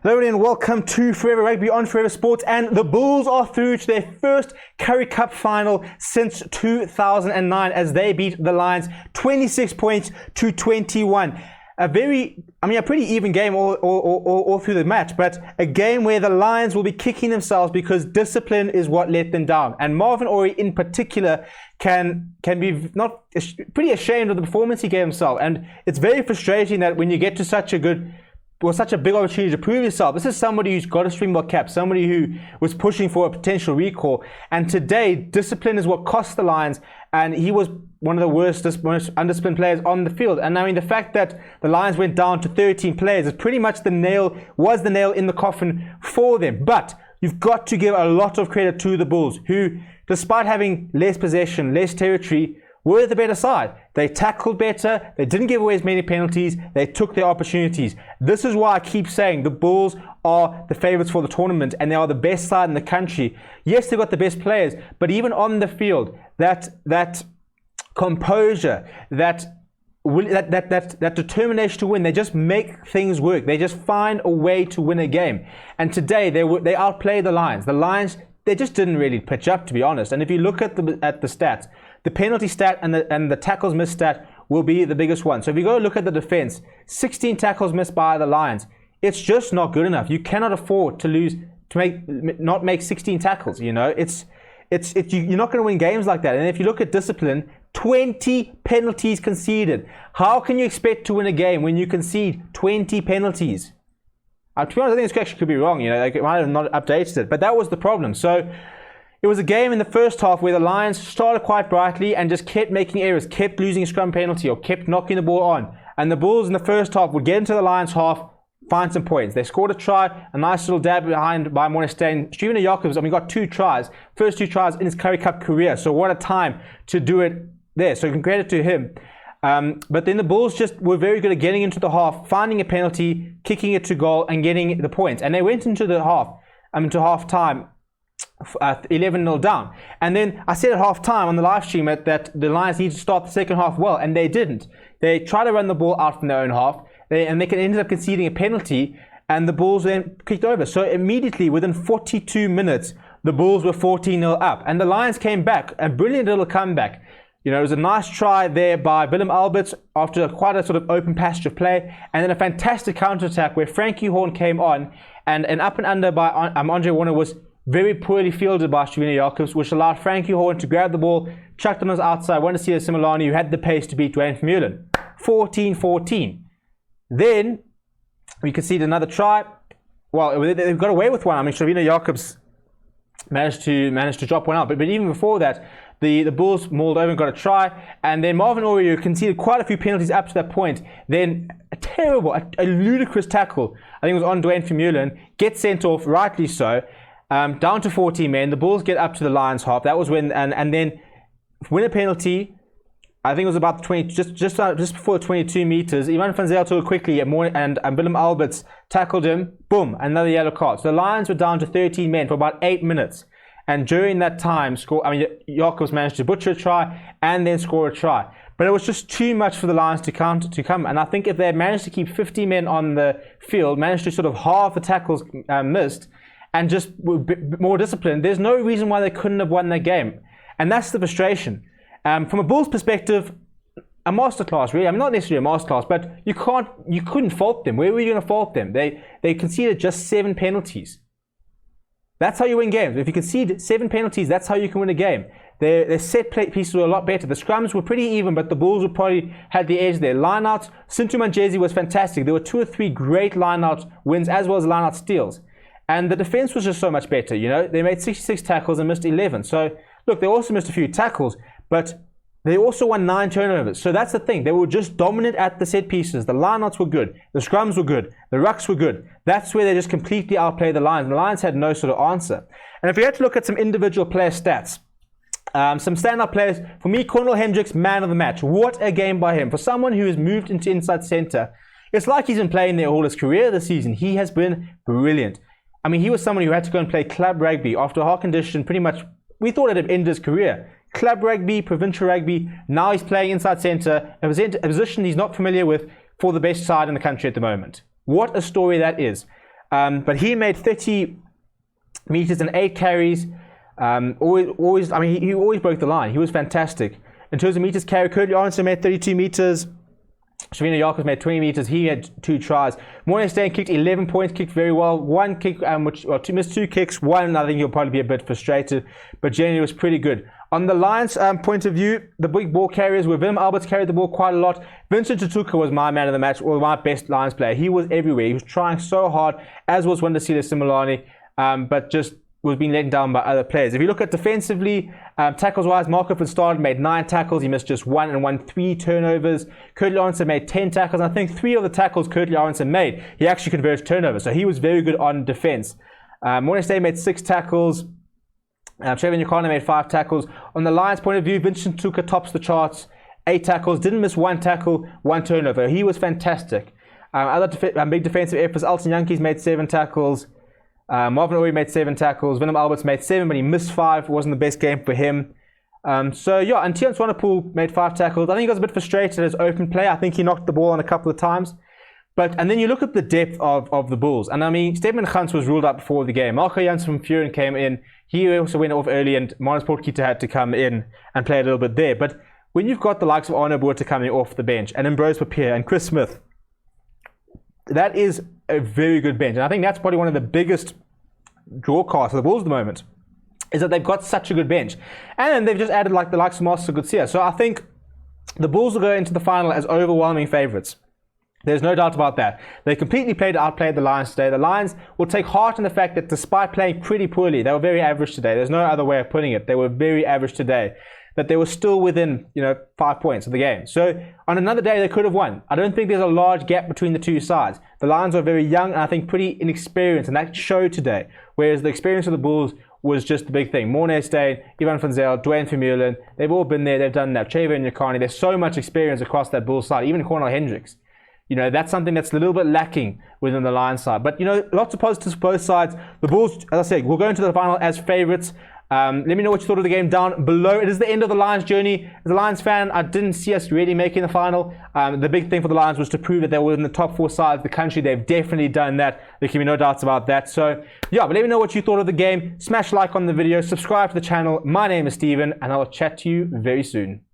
Hello and welcome to Forever Rugby on Forever Sports, and the Bulls are through to their first Currie Cup final since 2009 as they beat the Lions 26 points to 21. A pretty even game all through the match, but a game where the Lions will be kicking themselves because discipline is what let them down. And Marvin Orie in particular can be pretty ashamed of the performance he gave himself. And it's very frustrating that when you get to such a big opportunity to prove yourself. This is somebody who's got a Springbok cap, somebody who was pushing for a potential recall. And today, discipline is what cost the Lions, and he was one of the most undisciplined players on the field. And I mean, the fact that the Lions went down to 13 players is pretty much the nail in the coffin for them. But you've got to give a lot of credit to the Bulls, who, despite having less possession, less territory, were the better side. They tackled better, they didn't give away as many penalties, they took their opportunities. This is why I keep saying the Bulls are the favourites for the tournament and they are the best side in the country. Yes, they've got the best players, but even on the field, that composure, that determination to win, they just make things work. They just find a way to win a game. And today they outplayed the Lions. The Lions, they just didn't really pitch up, to be honest. And if you look at the stats, the penalty stat and the tackles missed stat will be the biggest one. So if you go look at the defense, 16 tackles missed by the Lions. It's just not good enough. You cannot afford to not make 16 tackles. You know, you're not going to win games like that. And if you look at discipline, 20 penalties conceded. How can you expect to win a game when you concede 20 penalties? To be honest, I think this actually could be wrong. You know, like, it might have not updated it, but that was the problem. So it was a game in the first half where the Lions started quite brightly and just kept making errors, kept losing a scrum penalty or kept knocking the ball on. And the Bulls in the first half would get into the Lions half, find some points. They scored a try, a nice little dab behind by Mornestein. Steven Jacobs, got 2 tries, first 2 tries in his Currie Cup career. So what a time to do it there. So you can credit to him. But then the Bulls just were very good at getting into the half, finding a penalty, kicking it to goal and getting the points. And they went into the half time 11-0 down. And then I said at half time on the live stream that the Lions need to start the second half well, and they didn't. They tried to run the ball out from their own half, and they ended up conceding a penalty, and the Bulls then kicked over. So immediately, within 42 minutes, the Bulls were 14-0 up, and the Lions came back, a brilliant little comeback. You know, it was a nice try there by Willem Alberts after quite a sort of open passage of play, and then a fantastic counter-attack where Frankie Horn came on, and an up and under by Andre Warner was very poorly fielded by Steven Jacobs, which allowed Frankie Horn to grab the ball, chucked on his outside, went to see Similani, who had the pace to beat Dwayne Vermeulen. 14-14. Then we conceded another try. Well, they've got away with one. Steven Jacobs managed to drop one out, but even before that, the Bulls mauled over and got a try, and then Marvin Orie conceded quite a few penalties up to that point. Then a ludicrous tackle, I think it was on Dwayne Vermeulen, gets sent off, rightly so. Down to 14 men. The Bulls get up to the Lions half. That was when, and then win a penalty. I think it was about the 20, just before the 22 meters. Ivan van Zyl took it quickly, and Willem Alberts tackled him. Boom, another yellow card. So the Lions were down to 13 men for about 8 minutes. And during that time, Jacobs managed to butcher a try and then score a try. But it was just too much for the Lions to come. And I think if they had managed to keep 50 men on the field, managed to sort of halve the tackles missed, and just more disciplined, there's no reason why they couldn't have won that game. And that's the frustration. From a Bulls perspective, a masterclass, really. Not necessarily a masterclass, but you couldn't fault them. Where were you going to fault them? They conceded just 7 penalties. That's how you win games. If you concede 7 penalties, that's how you can win a game. Their set play pieces were a lot better. The scrums were pretty even, but the Bulls probably had the edge there. Lineouts, Sintu Manjezi was fantastic. There were 2 or 3 great lineout wins as well as lineout steals. And the defense was just so much better, you know. They made 66 tackles and missed 11. So, look, they also missed a few tackles, but they also won 9 turnovers. So that's the thing. They were just dominant at the set pieces. The lineouts were good. The scrums were good. The rucks were good. That's where they just completely outplayed the Lions. The Lions had no sort of answer. And if we had to look at some individual player stats, some standout players, for me, Cornel Hendricks, man of the match. What a game by him. For someone who has moved into inside center, it's like he's been playing there all his career this season. He has been brilliant. He was someone who had to go and play club rugby after a heart condition. Pretty much, we thought it had ended his career. Club rugby, provincial rugby. Now he's playing inside centre, a position he's not familiar with for the best side in the country at the moment. What a story that is. But he made 30 meters and 8 carries. Always, I mean, he always broke the line. He was fantastic. In terms of meters carried, Currie Cup made 32 meters. Shavina Yakov made 20 meters. He had 2 tries. Mornay Steyn kicked 11 points, kicked very well. One kick, missed 2 kicks. One, I think he'll probably be a bit frustrated, but generally was pretty good. On the Lions' point of view, the big ball carriers were Willem Alberts carried the ball quite a lot. Vincent Tutuka was my man of the match, or my best Lions player. He was everywhere. He was trying so hard, as was Wandisile Similani, but just was being let down by other players. If you look at defensively, tackles-wise, Marco van Staden made 9 tackles. He missed just 1 and won 3 turnovers. Kurt Lawrenson made 10 tackles. And I think 3 of the tackles Kurt Lawrenson made, he actually converted turnovers. So he was very good on defense. Mornay Steyn made 6 tackles. Trevor Nyakana made 5 tackles. On the Lions' point of view, Vincent Tuka tops the charts. 8 tackles. Didn't miss 1 tackle, 1 turnover. He was fantastic. Other big defensive efforts, Alton Yankees made 7 tackles. Marvin Ory made 7 tackles. Willem Alberts made 7, but he missed 5. It wasn't the best game for him. And Tiaan Swanepoel made 5 tackles. I think he was a bit frustrated at his open play. I think he knocked the ball on a couple of times. And then you look at the depth of the Bulls. And I mean, Stedman Guns was ruled out before the game. Marco Jansen from Furen came in. He also went off early, and Marnus Potgieter had to come in and play a little bit there. But when you've got the likes of Arno Botha coming off the bench, and Ambrose Papier and Chris Smith, that is a very good bench. And I think that's probably one of the biggest draw cards for the Bulls at the moment, is that they've got such a good bench. And they've just added like the likes of Master Gutsia. So I think the Bulls will go into the final as overwhelming favourites. There's no doubt about that. They completely outplayed the Lions today. The Lions will take heart in the fact that despite playing pretty poorly, they were very average today. There's no other way of putting it. They were very average today. But they were still within, 5 points of the game. So on another day, they could have won. I don't think there's a large gap between the two sides. The Lions are very young and I think pretty inexperienced, and that showed today. Whereas the experience of the Bulls was just the big thing. Mornay Steyn, Ivan van Zyl, Dwayne Vermeulen, they've all been there, they've done that. Trevor Nyakani, there's so much experience across that Bulls side, even Cornel Hendricks. That's something that's a little bit lacking within the Lions side. But, lots of positives both sides. The Bulls, as I said, will go into the final as favourites. Let me know what you thought of the game down below. It is the end of the Lions journey. As a Lions fan, I didn't see us really making the final. The big thing for the Lions was to prove that they were in the top 4 sides of the country. They've definitely done that. There can be no doubts about that. So, but let me know what you thought of the game. Smash like on the video. Subscribe to the channel. My name is Steven, and I'll chat to you very soon.